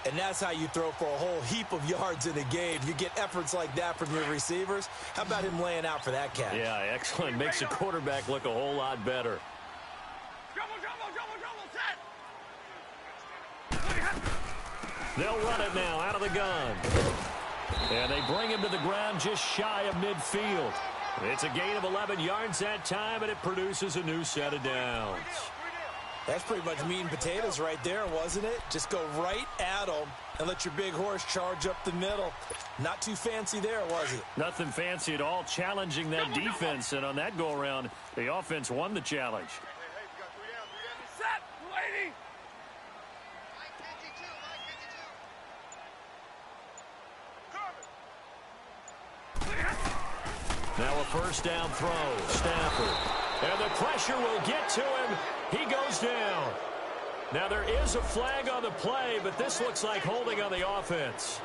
And that's how you throw for a whole heap of yards in a game. You get efforts like that from your receivers. How about him laying out for that catch? Yeah, excellent. Makes the quarterback look a whole lot better. Double, set. They'll run it now out of the gun. And they bring him to the ground just shy of midfield. It's a gain of 11 yards that time, and it produces a new set of downs. That's pretty much meat and potatoes right there, wasn't it? Just go right at them and let your big horse charge up the middle. Not too fancy there, was it? Nothing fancy at all, challenging that defense, and on that go-around, the offense won the challenge. Hey, we got 3 down. Set, lady. Now a first down throw, Stafford. And the pressure will get to him. He goes down. Now there is a flag on the play, but this looks like holding on the offense.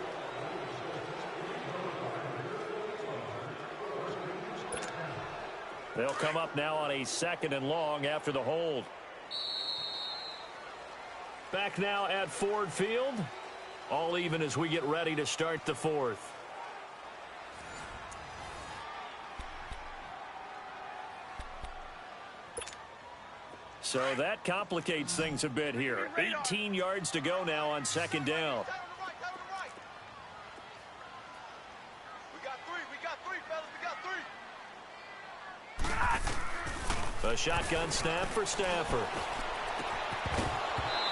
They'll come up now on a 2nd and long after the hold. Back now at Ford Field. All even as we get ready to start the 4th. So that complicates things a bit here. 18 yards to go now on 2nd down. We got three, fellas. We got 3. A shotgun snap for Stafford.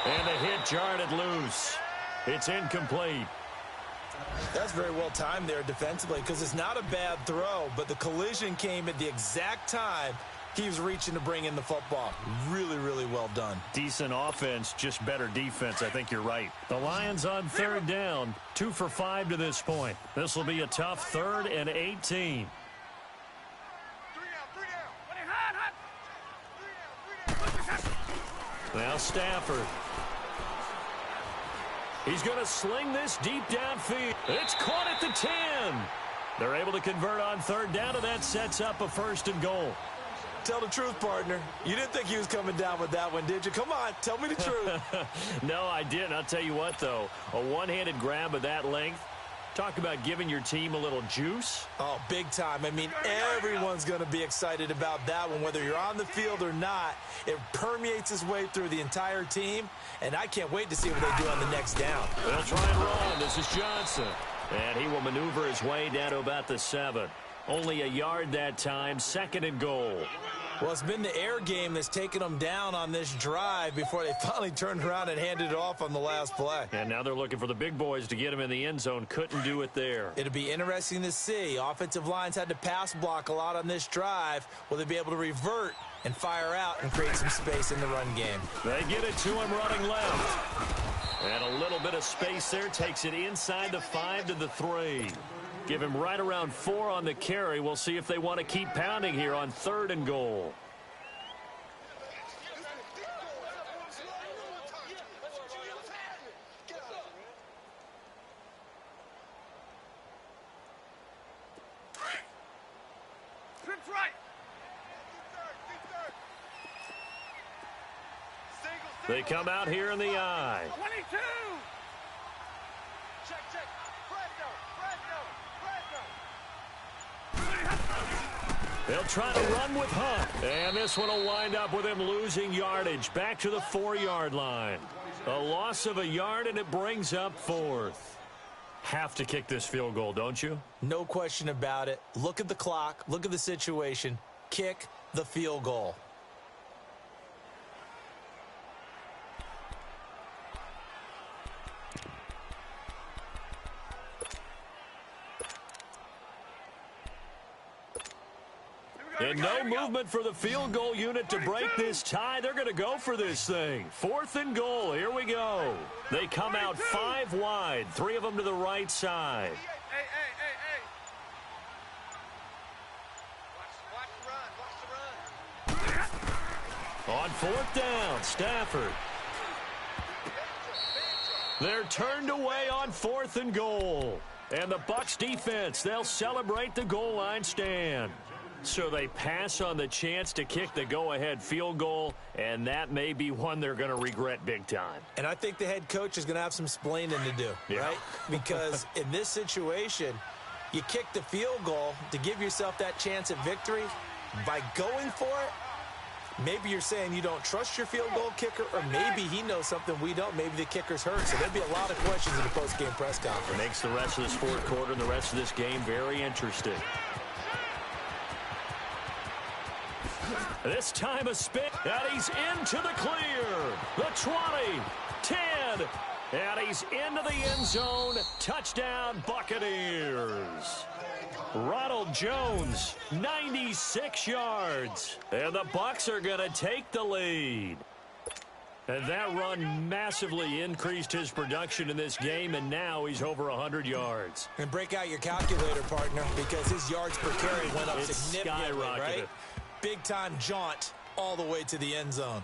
And the hit jarred it loose. It's incomplete. That's very well timed there defensively because it's not a bad throw, but the collision came at the exact time he was reaching to bring in the football. Really, really well done. Decent offense, just better defense. I think you're right. The Lions on 3rd down, 2 for 5 to this point. This will be a tough 3rd and 18. 3 down. Now Stafford. He's going to sling this deep downfield. It's caught at the 10. They're able to convert on 3rd down, and that sets up a 1st and goal. Tell the truth, partner. You didn't think he was coming down with that one, did you? Come on, tell me the truth. No, I didn't. I'll tell you what, though. A one-handed grab of that length. Talk about giving your team a little juice. Oh, big time. I mean, everyone's going to be excited about that one, whether you're on the field or not. It permeates its way through the entire team, and I can't wait to see what they do on the next down. They'll try and run. This is Johnson. And he will maneuver his way down to about the 7. Only a yard that time, 2nd and goal. Well, it's been the air game that's taken them down on this drive before they finally turned around and handed it off on the last play. And now they're looking for the big boys to get him in the end zone. Couldn't do it there. It'll be interesting to see. Offensive lines had to pass block a lot on this drive. Will they be able to revert and fire out and create some space in the run game? They get it to him running left. And a little bit of space there. Takes it inside the 5 to the 3. Give him right around 4 on the carry. We'll see if they want to keep pounding here on 3rd and goal. They come out here in the I. 22! Check. They'll try to run with Hunt. And this one will wind up with him losing yardage. Back to the 4-yard line. A loss of a yard, and it brings up 4th. Have to kick this field goal, don't you? No question about it. Look at the clock. Look at the situation. Kick the field goal. And no movement for the field goal unit to break this tie. They're going to go for this thing. 4th and goal. Here we go. They come out 5 wide. 3 of them to the right side. Hey. Watch the run. On 4th down, Stafford. They're turned away on 4th and goal. And the Bucs defense, they'll celebrate the goal line stand. So they pass on the chance to kick the go-ahead field goal, and that may be one they're going to regret big time. And I think the head coach is going to have some splaining to do, right? Because in this situation, you kick the field goal to give yourself that chance at victory. By going for it, maybe you're saying you don't trust your field goal kicker, or maybe he knows something we don't. Maybe the kicker's hurt. So there'll be a lot of questions in the post-game press conference. Makes the rest of this 4th quarter and the rest of this game very interesting. This time a spin, and he's into the clear. The 20, 10, and he's into the end zone. Touchdown, Buccaneers. Ronald Jones, 96 yards. And the Bucs are going to take the lead. And that run massively increased his production in this game, and now he's over 100 yards. And break out your calculator, partner, because his yards per carry went up significantly, right? Big-time jaunt all the way to the end zone.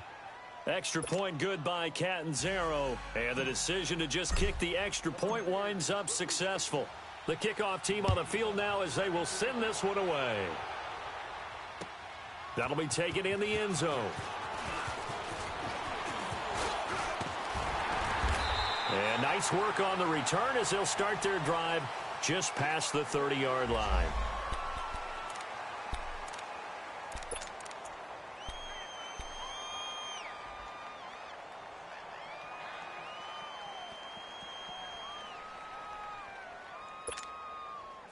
Extra point good by Catanzaro. And the decision to just kick the extra point winds up successful. The kickoff team on the field now as they will send this one away. That'll be taken in the end zone. And nice work on the return as they'll start their drive just past the 30-yard line.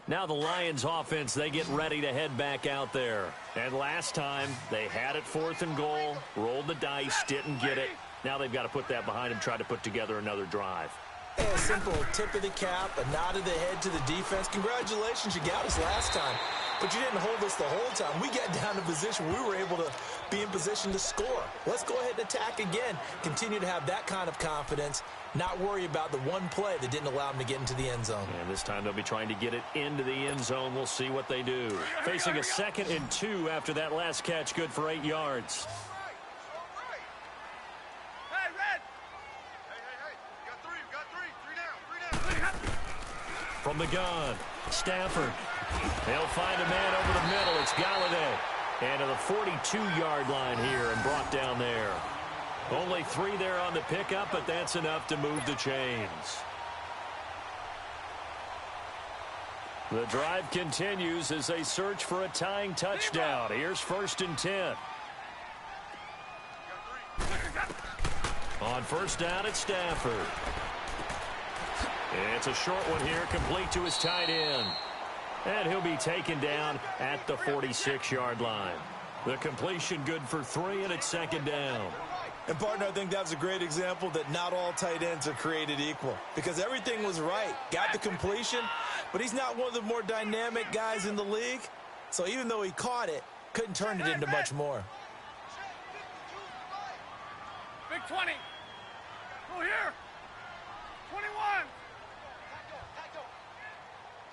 Now the Lions offense, they get ready to head back out there. And last time, they had it 4th and goal, rolled the dice, didn't get it. Now they've got to put that behind them, try to put together another drive. Hey, a simple tip of the cap, a nod of the head to the defense. Congratulations, you got us last time. But you didn't hold us the whole time. We got down to position. We were able to be in position to score. Let's go ahead and attack again. Continue to have that kind of confidence. Not worry about the one play that didn't allow them to get into the end zone. And this time they'll be trying to get it into the end zone. We'll see what they do. Facing a 2nd and 2 after that last catch, good for 8 yards. Hey, Red! Hey. You got three. Three down. From the gun, Stafford. They'll find a man over the middle. It's Galladay. And to the 42-yard line here and brought down there. Only 3 there on the pickup, but that's enough to move the chains. The drive continues as they search for a tying touchdown. Here's 1st and 10. On 1st down, it's Stafford. It's a short one here, complete to his tight end. And he'll be taken down at the 46-yard line. The completion good for 3, and it's second down. And, partner, I think that was a great example that not all tight ends are created equal because everything was right. Got the completion, but he's not one of the more dynamic guys in the league. So even though he caught it, couldn't turn it into much more. Big 20. Go here. 21.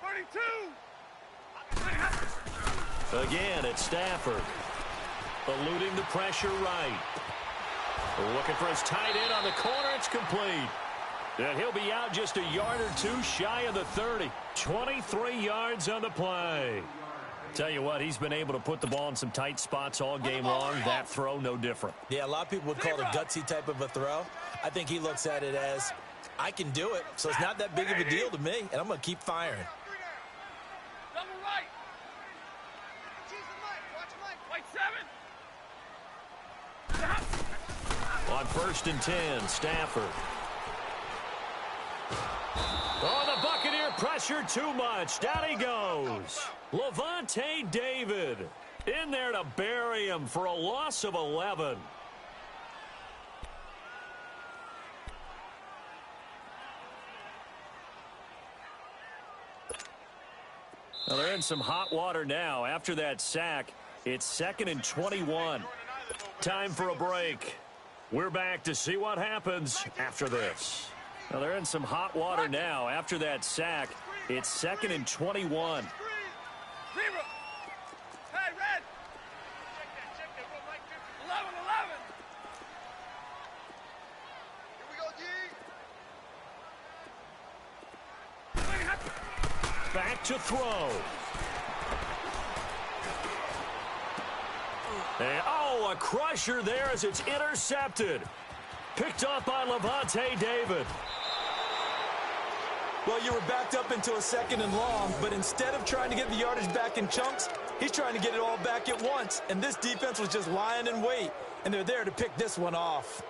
32. Again, it's Stafford. Eluding the pressure right. Looking for his tight end on the corner. It's complete. And he'll be out just a yard or two shy of the 30. 23 yards on the play. Tell you what, he's been able to put the ball in some tight spots all game long. That throw, no different. Yeah, a lot of people would call it a gutsy type of a throw. I think he looks at it as, I can do it, so it's not that big of a deal to me, and I'm going to keep firing. Double right. White 7. On 1st and 10, Stafford. Oh, the Buccaneer pressure too much. Down he goes. Levante David in there to bury him for a loss of 11. Well, they're in some hot water now. After that sack, it's 2nd and 21. Time for a break. We're back to see what happens after this. Well, they're in some hot water now. After that sack, it's 2nd and 21. 0. Hey, red. Check that. 11. Here we go, D. Back to throw. And, oh, a crusher there as it's intercepted. Picked up by Levante David. Well, you were backed up into a 2nd and long, but instead of trying to get the yardage back in chunks, he's trying to get it all back at once. And this defense was just lying in wait, and they're there to pick this one off.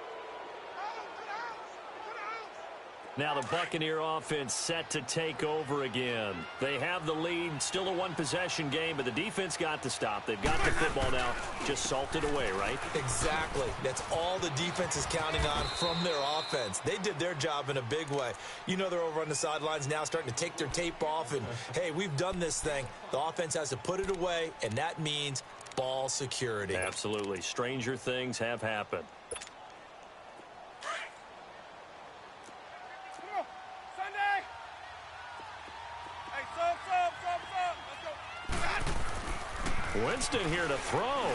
Now the Buccaneer offense set to take over again. They have the lead, still a one-possession game, but the defense got to stop. They've got the football now, just salted away, right? Exactly. That's all the defense is counting on from their offense. They did their job in a big way. You know they're over on the sidelines now starting to take their tape off, and, hey, we've done this thing. The offense has to put it away, and that means ball security. Absolutely. Stranger things have happened. Winston here to throw.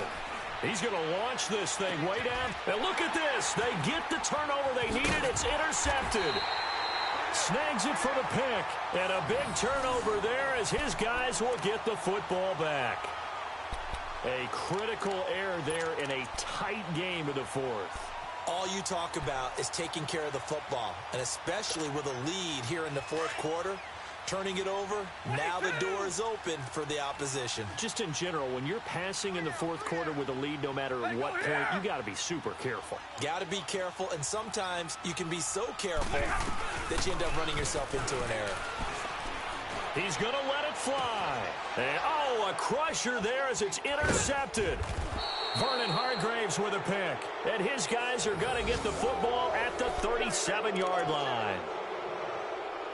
He's going to launch this thing way down. And look at this. They get the turnover they needed. It's intercepted. Snags it for the pick. And a big turnover there as his guys will get the football back. A critical error there in a tight game in the 4th. All you talk about is taking care of the football, and especially with a lead here in the 4th quarter. Turning it over, now the door is open for the opposition. Just in general, when you're passing in the 4th quarter with a lead, no matter what point, you got to be super careful. Got to be careful, and sometimes you can be so careful that you end up running yourself into an error. He's going to let it fly. And, oh, a crusher there as it's intercepted. Vernon Hargreaves with a pick. And his guys are going to get the football at the 37-yard line.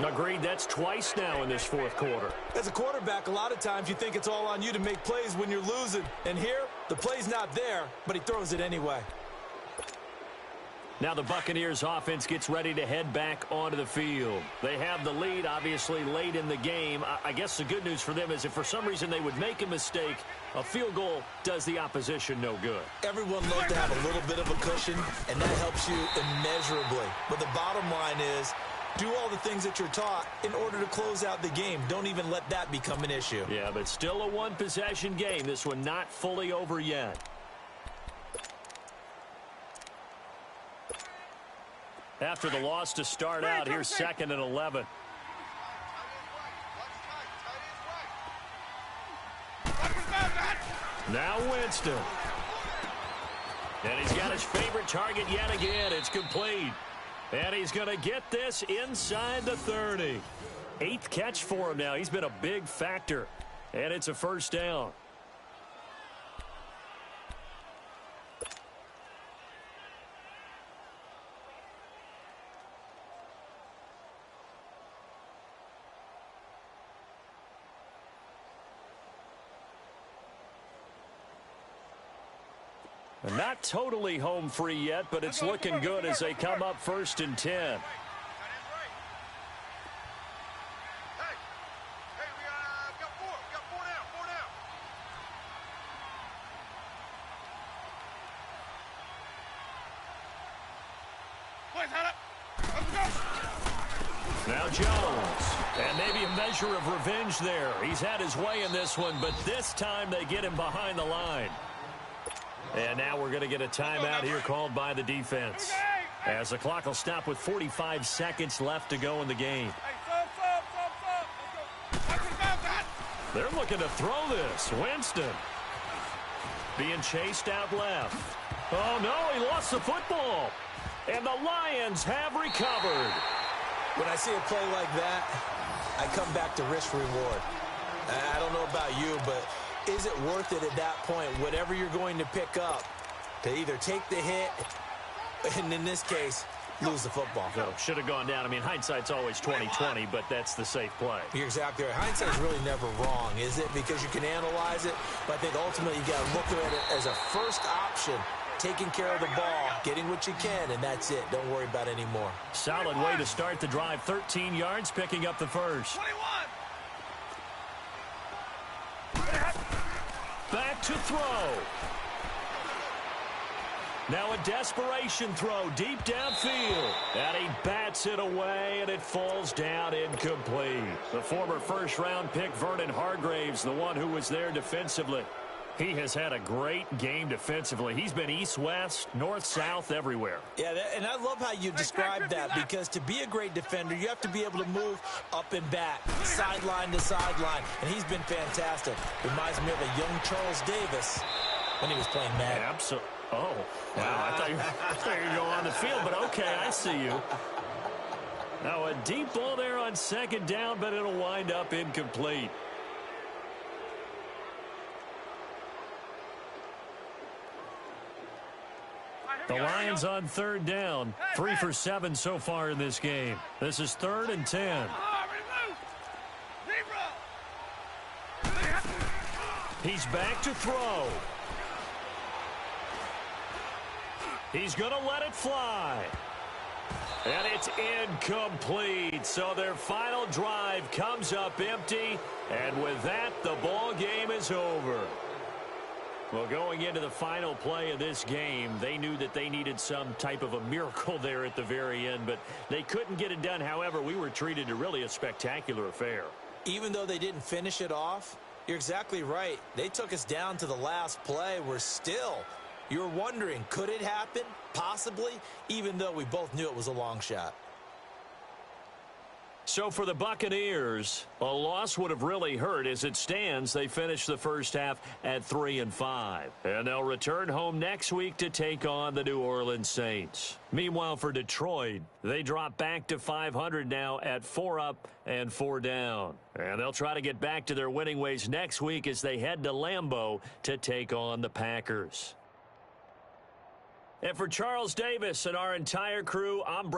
Agreed, that's twice now in this 4th quarter. As a quarterback, a lot of times you think it's all on you to make plays when you're losing. And here, the play's not there, but he throws it anyway. Now the Buccaneers offense gets ready to head back onto the field. They have the lead, obviously, late in the game. I guess the good news for them is if for some reason they would make a mistake, a field goal does the opposition no good. Everyone loves to have a little bit of a cushion, and that helps you immeasurably. But the bottom line is, do all the things that you're taught in order to close out the game. Don't even let that become an issue. Yeah, but still a one-possession game. This one not fully over yet. After the loss to start out, here's 2nd and 11. Now Winston. And he's got his favorite target yet again. It's complete. And he's going to get this inside the 30. 8th catch for him now. He's been a big factor. And it's a 1st down. Not totally home free yet, but it's looking good as they come up 1st and 10. Hey, we got four. We got four down. Boys, head up. Let's go. Now Jones. And maybe a measure of revenge there. He's had his way in this one, but this time they get him behind the line. And now we're going to get a timeout here called by the defense, as the clock will stop with 45 seconds left to go in the game. They're looking to throw this. Winston being chased out left. Oh, no, he lost the football. And the Lions have recovered. When I see a play like that, I come back to risk reward. I don't know about you, but is it worth it at that point, whatever you're going to pick up, to either take the hit, and in this case, lose the football? No, should have gone down. I mean, hindsight's always 20/20, but that's the safe play. You're exactly right. Hindsight's really never wrong, is it? Because you can analyze it, but I think ultimately you got to look at it as a first option, taking care of the ball, getting what you can, and that's it. Don't worry about any more. Solid way to start the drive. 13 yards, picking up the first. 21. Back to throw. Now a desperation throw deep downfield. And he bats it away, and it falls down incomplete. The former first-round pick, Vernon Hargraves, the one who was there defensively. He has had a great game defensively. He's been east-west, north-south, everywhere. Yeah, and I love how you describe that, because to be a great defender, you have to be able to move up and back, sideline to sideline, and he's been fantastic. Reminds me of a young Charles Davis when he was playing Madden. Absolutely. Oh, wow. I thought you were going on the field, but okay, I see you. Now a deep ball there on 2nd down, but it'll wind up incomplete. The Lions on 3rd down. 3 for 7 so far in this game. This is 3rd and 10. He's back to throw. He's going to let it fly. And it's incomplete. So their final drive comes up empty. And with that, the ball game is over. Well, going into the final play of this game, they knew that they needed some type of a miracle there at the very end, but they couldn't get it done. However, we were treated to really a spectacular affair. Even though they didn't finish it off, you're exactly right. They took us down to the last play. You're wondering, could it happen? Possibly, even though we both knew it was a long shot. So for the Buccaneers, a loss would have really hurt. As it stands, they finished the first half at 3-5. And they'll return home next week to take on the New Orleans Saints. Meanwhile, for Detroit, they drop back to 500 now at 4 up and 4 down. And they'll try to get back to their winning ways next week as they head to Lambeau to take on the Packers. And for Charles Davis and our entire crew, I'm